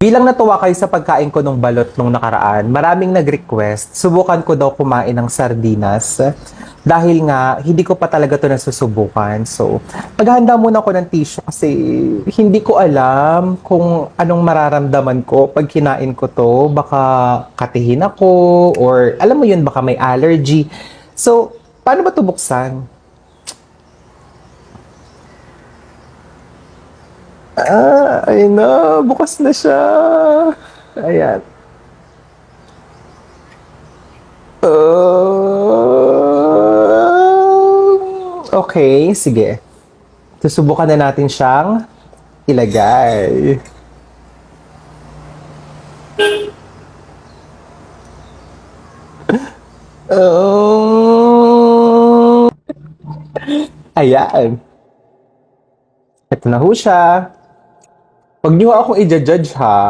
Bilang natuwa kayo sa pagkain ko nung balot nung nakaraan, maraming nag-request, subukan ko daw kumain ng sardinas. Dahil nga, hindi ko pa talaga to nasusubukan. So, maghahanda muna ako ng tissue kasi hindi ko alam kung anong mararamdaman ko pag kinain ko to. Baka katihin ako or alam mo yun, baka may allergy. So, paano ba to buksan? Ayun na, bukas na siya. Ayan. Okay, sige. Susubukan na natin siyang ilagay. Oh, ayan. Ito na ho siya. Huwag niyo akong i-judge ha.